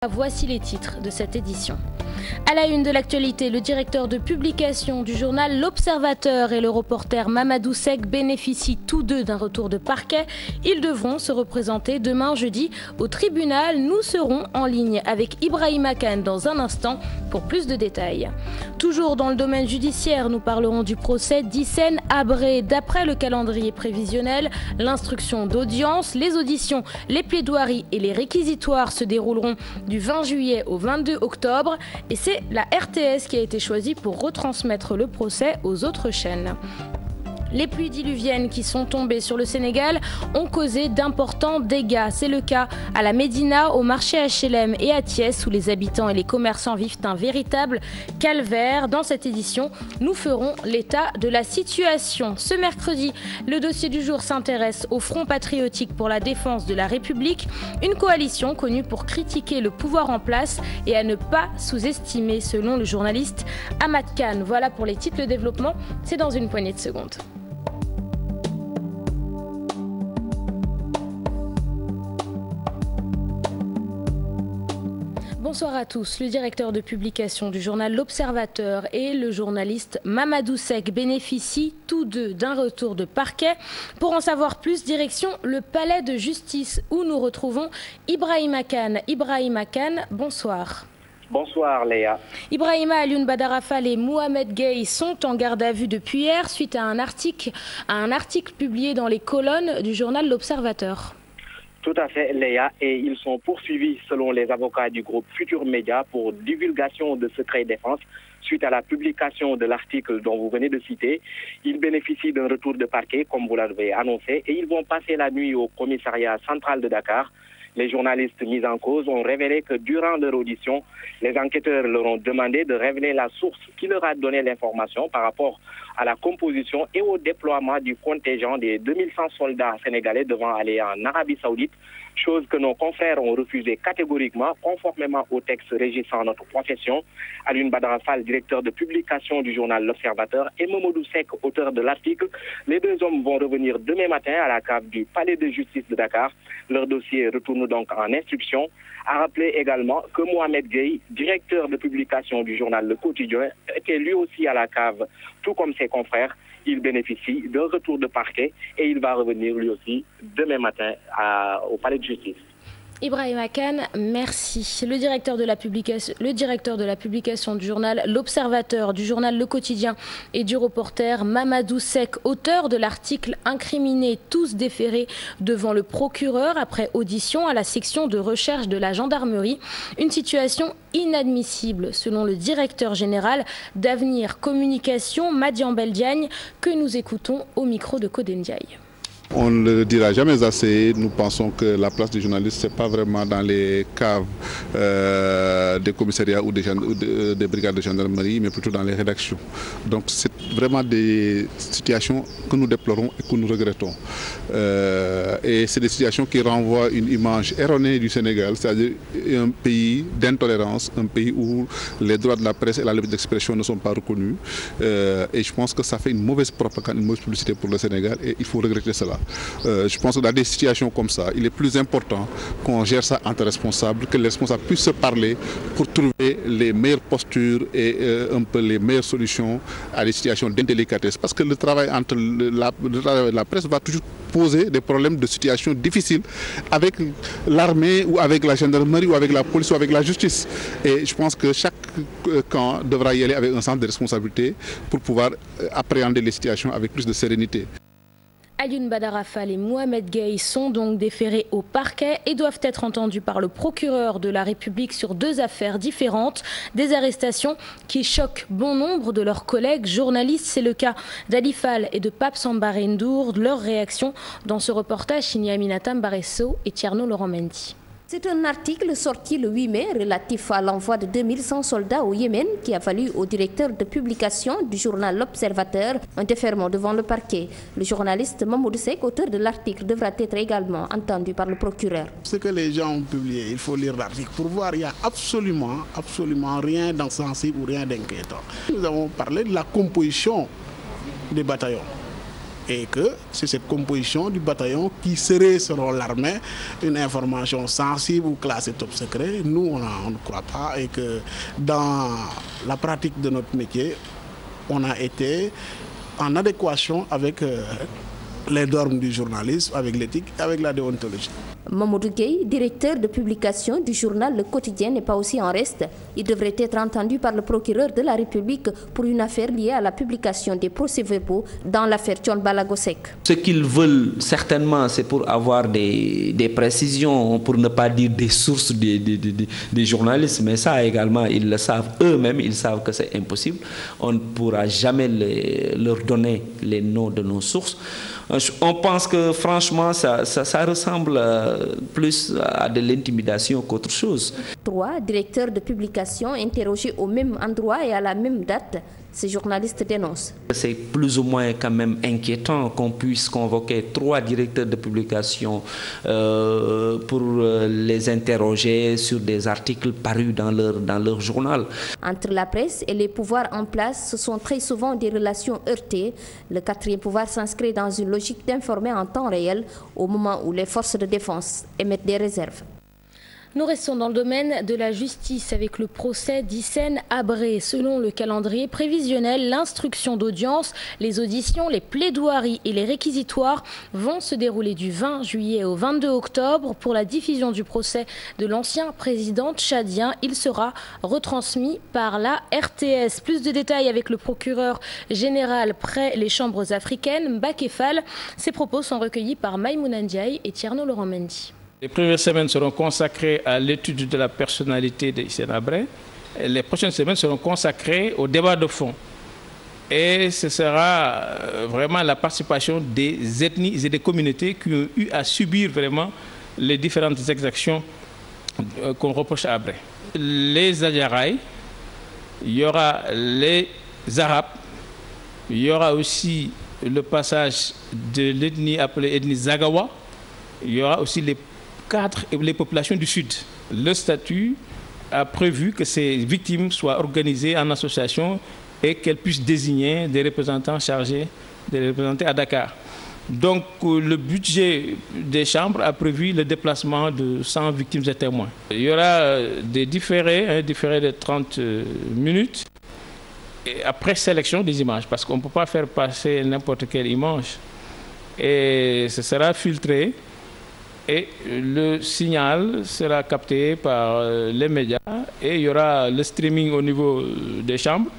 Voici les titres de cette édition. À la une de l'actualité, le directeur de publication du journal L'Observateur et le reporter Mamadou Seck bénéficient tous deux d'un retour de parquet. Ils devront se représenter demain jeudi au tribunal. Nous serons en ligne avec Ibrahima Kane dans un instant pour plus de détails. Toujours dans le domaine judiciaire, nous parlerons du procès d'Hissène Habré. D'après le calendrier prévisionnel, l'instruction d'audience, les auditions, les plaidoiries et les réquisitoires se dérouleront du 20 juillet au 22 octobre. Et c'est la RTS qui a été choisie pour retransmettre le procès aux autres chaînes. Les pluies diluviennes qui sont tombées sur le Sénégal ont causé d'importants dégâts. C'est le cas à la Médina, au marché HLM et à Thiès, où les habitants et les commerçants vivent un véritable calvaire. Dans cette édition, nous ferons l'état de la situation. Ce mercredi, le dossier du jour s'intéresse au Front patriotique pour la défense de la République, une coalition connue pour critiquer le pouvoir en place et à ne pas sous-estimer, selon le journaliste Ahmad Khan. Voilà pour les titres, le développement, c'est dans une poignée de secondes. Bonsoir à tous. Le directeur de publication du journal L'Observateur et le journaliste Mamadou Seck bénéficient tous deux d'un retour de parquet. Pour en savoir plus, direction le palais de justice où nous retrouvons Ibrahima Kane. Ibrahima Kane, bonsoir. Bonsoir Léa. Ibrahima, Alioune Badara Fall et Mohamed Gueye sont en garde à vue depuis hier suite à un article publié dans les colonnes du journal L'Observateur. Tout à fait, Léa, et ils sont poursuivis selon les avocats du groupe Futur Média pour divulgation de secrets défense suite à la publication de l'article dont vous venez de citer. Ils bénéficient d'un retour de parquet, comme vous l'avez annoncé, et ils vont passer la nuit au commissariat central de Dakar. Les journalistes mis en cause ont révélé que durant leur audition, les enquêteurs leur ont demandé de révéler la source qui leur a donné l'information par rapport à la composition et au déploiement du contingent des 2100 soldats sénégalais devant aller en Arabie Saoudite, chose que nos confrères ont refusé catégoriquement, conformément au texte régissant notre profession. Alioune Badara Fall, directeur de publication du journal L'Observateur, et Mamadou Seck, auteur de l'article. Les deux hommes vont revenir demain matin à la cave du palais de justice de Dakar. Leur dossier retourne donc en instruction. À rappeler également que Mohamed Gueye, directeur de publication du journal Le Quotidien, était lui aussi à la cave, tout comme ses confrères. Il bénéficie d'un retour de parquet et il va revenir lui aussi demain matin au palais de justice. Ibrahima Kane, merci. Le directeur de la publication du journal L'Observateur, du journal Le Quotidien et du reporter Mamadou Seck, auteur de l'article incriminé, tous déférés devant le procureur après audition à la section de recherche de la gendarmerie. Une situation inadmissible selon le directeur général d'Avenir Communication, Madian Beldiagne, que nous écoutons au micro de Kodendiaï. On ne le dira jamais assez, nous pensons que la place du journaliste, ce n'est pas vraiment dans les caves des commissariats ou des brigades de gendarmerie, mais plutôt dans les rédactions. Donc c'est vraiment des situations que nous déplorons et que nous regrettons. Et c'est des situations qui renvoient une image erronée du Sénégal, c'est-à-dire un pays d'intolérance, un pays où les droits de la presse et la liberté d'expression ne sont pas reconnus. Et je pense que ça fait une mauvaise propagande, une mauvaise publicité pour le Sénégal et il faut regretter cela. Je pense que dans des situations comme ça, il est plus important qu'on gère ça entre responsables, que les responsables puissent se parler pour trouver les meilleures postures et un peu les meilleures solutions à des situations d'indélicatesse. Parce que le travail entre la presse va toujours poser des problèmes de situations difficiles avec l'armée ou avec la gendarmerie ou avec la police ou avec la justice. Et je pense que chaque camp devra y aller avec un sens de responsabilité pour pouvoir appréhender les situations avec plus de sérénité. Alioune Badara Fall et Mohamed Gueye sont donc déférés au parquet et doivent être entendus par le procureur de la République sur deux affaires différentes. Des arrestations qui choquent bon nombre de leurs collègues journalistes. C'est le cas d'Ali Fall et de Pape Sambaré Ndour. Leur réaction dans ce reportage signé Aminata Mbaresso et Tierno Laurent Mendy. C'est un article sorti le 8 mai relatif à l'envoi de 2100 soldats au Yémen qui a valu au directeur de publication du journal L'Observateur un déferment devant le parquet. Le journaliste Mamadou Seck, auteur de l'article, devra être également entendu par le procureur. Ce que les gens ont publié, il faut lire l'article pour voir, il n'y a absolument rien d'insensible ou rien d'inquiétant. Nous avons parlé de la composition des bataillons. et que c'est cette composition du bataillon qui serait, selon l'armée, une information sensible ou classée top secret. Nous, on ne croit pas, et que dans la pratique de notre métier, on a été en adéquation avec les normes du journalisme, avec l'éthique, avec la déontologie. Mamadou Gueye, directeur de publication du journal Le Quotidien, n'est pas aussi en reste. Il devrait être entendu par le procureur de la République pour une affaire liée à la publication des procès-verbaux dans l'affaire Thione Ballago Seck. Ce qu'ils veulent certainement, c'est pour avoir des précisions, pour ne pas dire des sources des journalistes, mais ça également, ils le savent eux-mêmes, ils savent que c'est impossible. On ne pourra jamais leur donner les noms de nos sources. On pense que franchement, ça ressemble plus à de l'intimidation qu'autre chose. 3 directeurs de publication interrogés au même endroit et à la même date. Ces journalistes dénoncent. C'est plus ou moins quand même inquiétant qu'on puisse convoquer 3 directeurs de publication pour les interroger sur des articles parus dans leur journal. Entre la presse et les pouvoirs en place, ce sont très souvent des relations heurtées. Le 4e pouvoir s'inscrit dans une logique d'informer en temps réel au moment où les forces de défense émettent des réserves. Nous restons dans le domaine de la justice avec le procès d'Hissène Habré. Selon le calendrier prévisionnel, l'instruction d'audience, les auditions, les plaidoiries et les réquisitoires vont se dérouler du 20 juillet au 22 octobre. Pour la diffusion du procès de l'ancien président tchadien, il sera retransmis par la RTS. Plus de détails avec le procureur général près les chambres africaines, Mbacké Fall. Ses propos sont recueillis par Maïmouna Ndiaye et Thierno Laurent Mendy. Les premières semaines seront consacrées à l'étude de la personnalité d'Hissène Habré. Les prochaines semaines seront consacrées au débat de fond. Et ce sera vraiment la participation des ethnies et des communautés qui ont eu à subir vraiment les différentes exactions qu'on reproche à Habré. Les Adjaraï, il y aura les Arabes, il y aura aussi le passage de l'ethnie appelée ethnie Zagawa, il y aura aussi les populations du Sud. Le statut a prévu que ces victimes soient organisées en association et qu'elles puissent désigner des représentants chargés de les représenter à Dakar. Donc le budget des chambres a prévu le déplacement de 100 victimes et témoins. Il y aura des différés de 30 minutes et après sélection des images, parce qu'on ne peut pas faire passer n'importe quelle image. Et ce sera filtré. Et le signal sera capté par les médias et il y aura le streaming au niveau des chambres.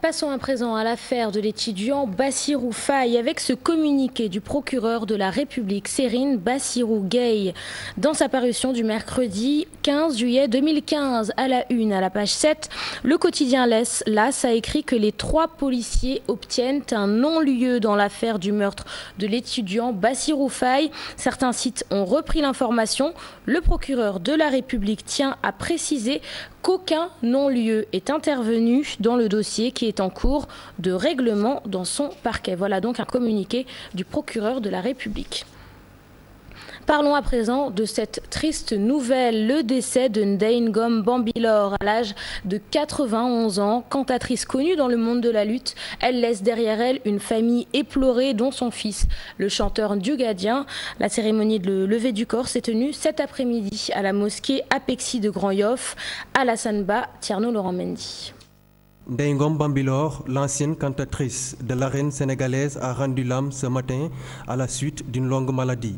Passons à présent à l'affaire de l'étudiant Bassirou Faye avec ce communiqué du procureur de la République, Serine Bassirou Gueye. Dans sa parution du mercredi 15 juillet 2015, à la une, à la page 7, le quotidien LAS a écrit que les 3 policiers obtiennent un non-lieu dans l'affaire du meurtre de l'étudiant Bassirou Faye. Certains sites ont repris l'information. Le procureur de la République tient à préciser qu'aucun non-lieu est intervenu dans le dossier qui est en cours de règlement dans son parquet. Voilà donc un communiqué du procureur de la République. Parlons à présent de cette triste nouvelle, le décès de Ndeye-Ngom Bambilor à l'âge de 91 ans. Cantatrice connue dans le monde de la lutte, elle laisse derrière elle une famille éplorée dont son fils, le chanteur Ndiougadien. La cérémonie de levée du corps s'est tenue cet après-midi à la mosquée Apexi de Grand Yoff. Alassane Ba, Thierno Laurent Mendy. Ndeye-Ngom Bambilor, l'ancienne cantatrice de l'arène sénégalaise, a rendu l'âme ce matin à la suite d'une longue maladie.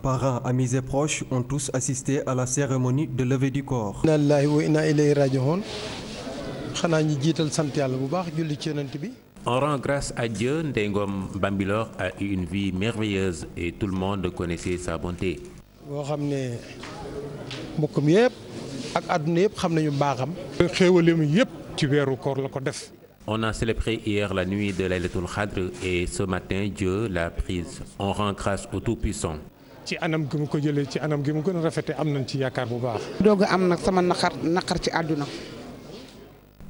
Parents, amis et proches ont tous assisté à la cérémonie de levée du corps. On rend grâce à Dieu, Ndeye-Ngom Bambilor a eu une vie merveilleuse et tout le monde connaissait sa bonté. On a célébré hier la nuit de Laylatul Qadr et ce matin Dieu l'a prise. On rend grâce au Tout-Puissant.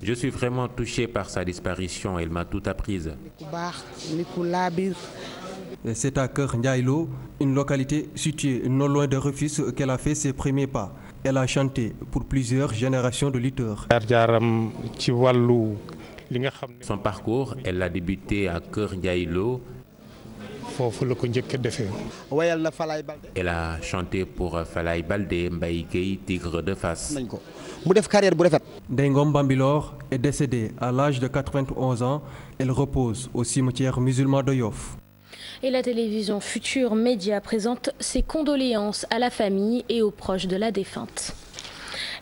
Je suis vraiment touché par sa disparition, elle m'a tout apprise. C'est à Keur Ndiaye-Lo, une localité située non loin de Rufisque, qu'elle a fait ses premiers pas. Elle a chanté pour plusieurs générations de lutteurs. Son parcours, elle a débuté à Keur Ndiaye-Lo Elle a chanté pour Falaye Baldé, Mbaye Gueye, Tigre de Fass. Ndeye Bambilor est décédée à l'âge de 91 ans. Elle repose au cimetière musulman de Yoff. Et la télévision Futur Média présente ses condoléances à la famille et aux proches de la défunte.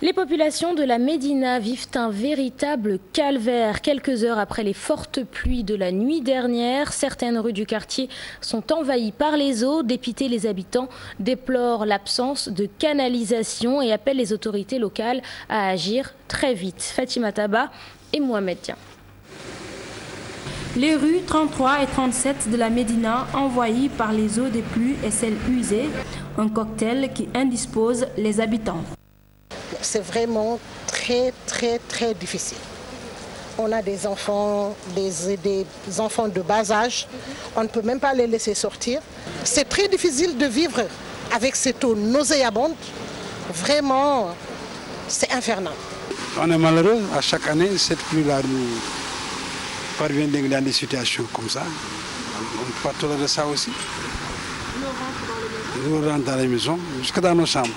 Les populations de la Médina vivent un véritable calvaire. Quelques heures après les fortes pluies de la nuit dernière, certaines rues du quartier sont envahies par les eaux. Dépités, les habitants déplorent l'absence de canalisation et appellent les autorités locales à agir très vite. Fatima Taba et Mohamed Dian. Les rues 33 et 37 de la Médina envahies par les eaux des pluies et celles usées, un cocktail qui indispose les habitants. C'est vraiment très difficile. On a des enfants, des enfants de bas âge. On ne peut même pas les laisser sortir. C'est très difficile de vivre avec cette eau nauséabonde. Vraiment, c'est infernal. On est malheureux. À chaque année, cette pluie-là nous parvient dans des situations comme ça. On ne peut pas tolérer ça aussi. Nous rentrons dans les maisons, jusque dans nos chambres.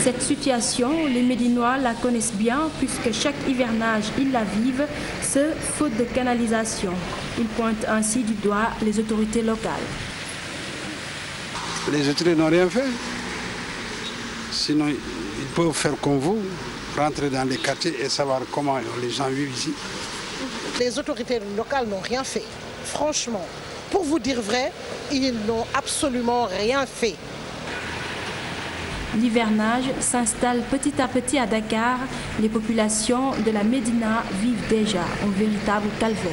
Cette situation, les Médinois la connaissent bien puisque chaque hivernage, ils la vivent, ce faute de canalisation. Ils pointent ainsi du doigt les autorités locales. Les autorités n'ont rien fait. Sinon, ils peuvent faire comme vous, rentrer dans les quartiers et savoir comment les gens vivent ici. Les autorités locales n'ont rien fait. Franchement, pour vous dire vrai, ils n'ont absolument rien fait. L'hivernage s'installe petit à petit à Dakar. Les populations de la Médina vivent déjà un véritable calvaire.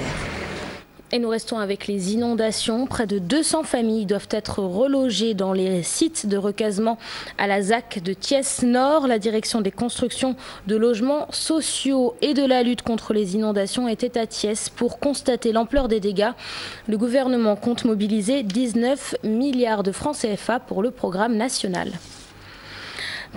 Et nous restons avec les inondations. Près de 200 familles doivent être relogées dans les sites de recasement à la ZAC de Thiès-Nord. La direction des constructions de logements sociaux et de la lutte contre les inondations était à Thiès pour constater l'ampleur des dégâts. Le gouvernement compte mobiliser 19 milliards de francs CFA pour le programme national.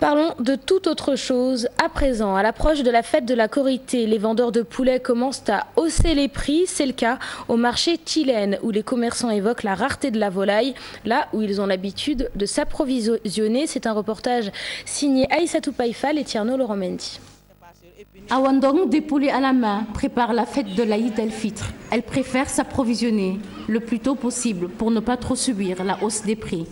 Parlons de toute autre chose. À présent, à l'approche de la fête de la Korité, les vendeurs de poulets commencent à hausser les prix. C'est le cas au marché Tilène, où les commerçants évoquent la rareté de la volaille, là où ils ont l'habitude de s'approvisionner. C'est un reportage signé Aïssatou Païfal et Tierno Laurent Mendy. Awandong, des poulets à la main, prépare la fête de l'Aïd el-Fitr. Elle préfère s'approvisionner le plus tôt possible pour ne pas trop subir la hausse des prix.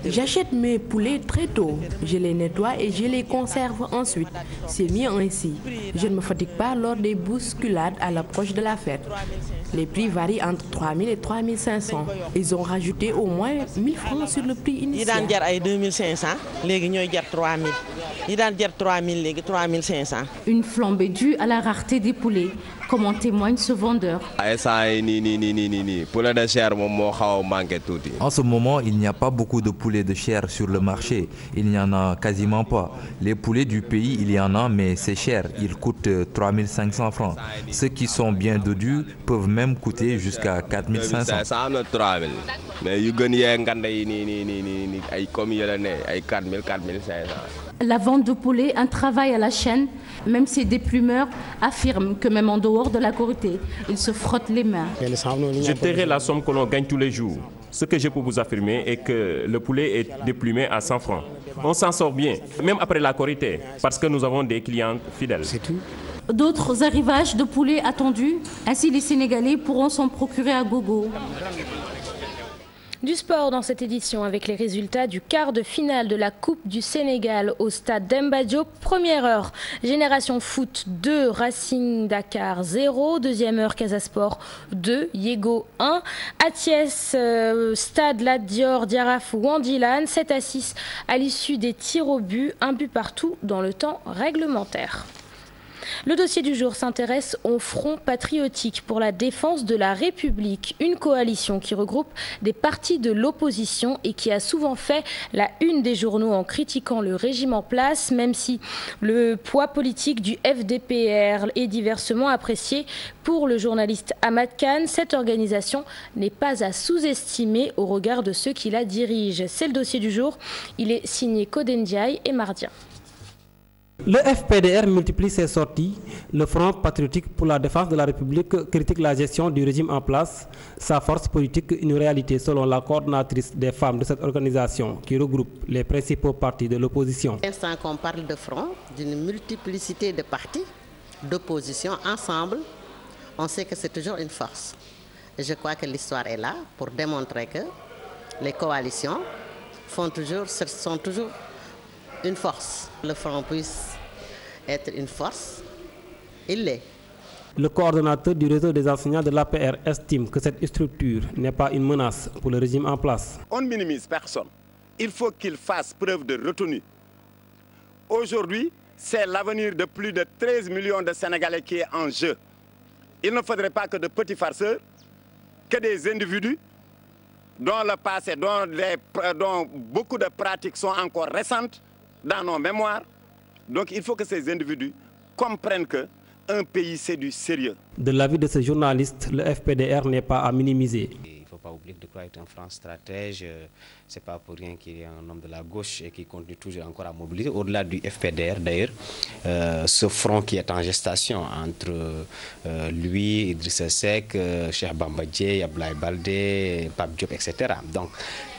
J'achète mes poulets très tôt. Je les nettoie et je les conserve ensuite. C'est mieux ainsi. Je ne me fatigue pas lors des bousculades à l'approche de la fête. Les prix varient entre 3 000 et 3 500. Ils ont rajouté au moins 1 000 francs sur le prix initial. Une flambée due à la rareté des poulets, comme en témoigne ce vendeur. En ce moment, il n'y a pas beaucoup de poulets de chair sur le marché. Il n'y en a quasiment pas. Les poulets du pays, il y en a, mais c'est cher. Ils coûtent 3 500 francs. Ceux qui sont bien dodus peuvent même coûter jusqu'à 4 500. La vente de poulet, un travail à la chaîne. Même ces déplumeurs affirment que même en dehors de la Korité, ils se frottent les mains. Je tairai la somme que l'on gagne tous les jours. Ce que je peux vous affirmer est que le poulet est déplumé à 100 francs. On s'en sort bien, même après la Korité, parce que nous avons des clients fidèles. C'est tout. D'autres arrivages de poulets attendus, ainsi les Sénégalais pourront s'en procurer à gogo. Du sport dans cette édition avec les résultats du quart de finale de la Coupe du Sénégal au stade Demba Diop. Première heure, Génération Foot 2, Racing Dakar 0. Deuxième heure, Casa Sport 2, Yego 1. À Thiès, stade Lat Dior, Diaraf, Wandilan 7-6 à l'issue des tirs au but, un but partout dans le temps réglementaire. Le dossier du jour s'intéresse au Front patriotique pour la défense de la République, une coalition qui regroupe des partis de l'opposition et qui a souvent fait la une des journaux en critiquant le régime en place, même si le poids politique du FDPR est diversement apprécié. Pour le journaliste Ahmad Khan, cette organisation n'est pas à sous-estimer au regard de ceux qui la dirigent. C'est le dossier du jour. Il est signé Kodendiaï et Mardia. Le FPDR multiplie ses sorties. Le Front patriotique pour la défense de la République critique la gestion du régime en place. Sa force politique, une réalité selon la coordonnatrice des femmes de cette organisation qui regroupe les principaux partis de l'opposition. L'instant qu'on parle de front, d'une multiplicité de partis d'opposition ensemble, on sait que c'est toujours une force. Et je crois que l'histoire est là pour démontrer que les coalitions sont toujours une force. Le front puisse être une force, il l'est. Le coordonnateur du réseau des enseignants de l'APR estime que cette structure n'est pas une menace pour le régime en place. On ne minimise personne. Il faut qu'il fasse preuve de retenue. Aujourd'hui, c'est l'avenir de plus de 13 millions de Sénégalais qui est en jeu. Il ne faudrait pas que de petits farceurs, que des individus dont le passé, dont beaucoup de pratiques sont encore récentes dans nos mémoires. Donc il faut que ces individus comprennent qu'un pays, c'est du sérieux. De l'avis de ce journaliste, le FPDR n'est pas à minimiser. Il ne faut pas oublier que de croire être un franc stratège, ce n'est pas pour rien qu'il y a un homme de la gauche et qui continue toujours encore à mobiliser. Au-delà du FPDR d'ailleurs, ce front qui est en gestation entre lui, Idrissa Seck, Cheikh Bamba Dièye, Abdoulaye Baldé, Pape Diop, etc. Donc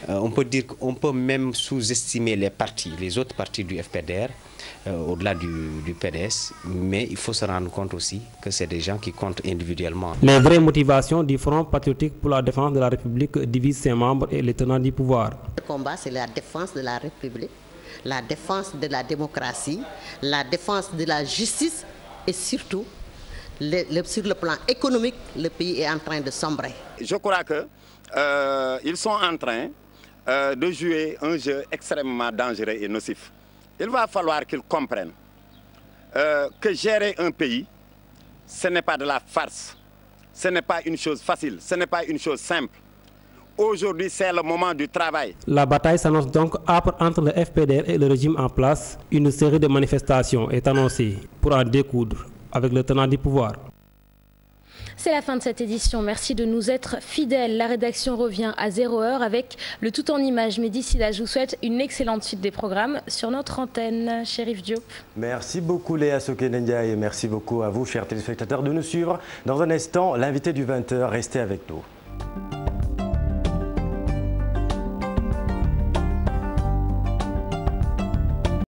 on peut dire qu'on peut même sous-estimer les autres partis du FPDR, au-delà du PDS, mais il faut se rendre compte aussi que c'est des gens qui comptent individuellement. Les vraies motivations du Front patriotique pour la défense de la République divisent ses membres et les tenants du pouvoir. Le combat, c'est la défense de la République, la défense de la démocratie, la défense de la justice et surtout, sur le plan économique, le pays est en train de sombrer. Je crois qu'ils sont en train de jouer un jeu extrêmement dangereux et nocif. Il va falloir qu'ils comprennent que gérer un pays, ce n'est pas de la farce, ce n'est pas une chose facile, ce n'est pas une chose simple. Aujourd'hui, c'est le moment du travail. La bataille s'annonce donc âpre entre le FPDR et le régime en place. Une série de manifestations est annoncée pour en découdre avec le tenant du pouvoir. C'est la fin de cette édition. Merci de nous être fidèles. La rédaction revient à 0h avec le tout en images. Mais d'ici là, je vous souhaite une excellente suite des programmes sur notre antenne. Chérif Diop. Merci beaucoup Léa Sokenendia et merci beaucoup à vous, chers téléspectateurs, de nous suivre. Dans un instant, l'invité du 20h, restez avec nous.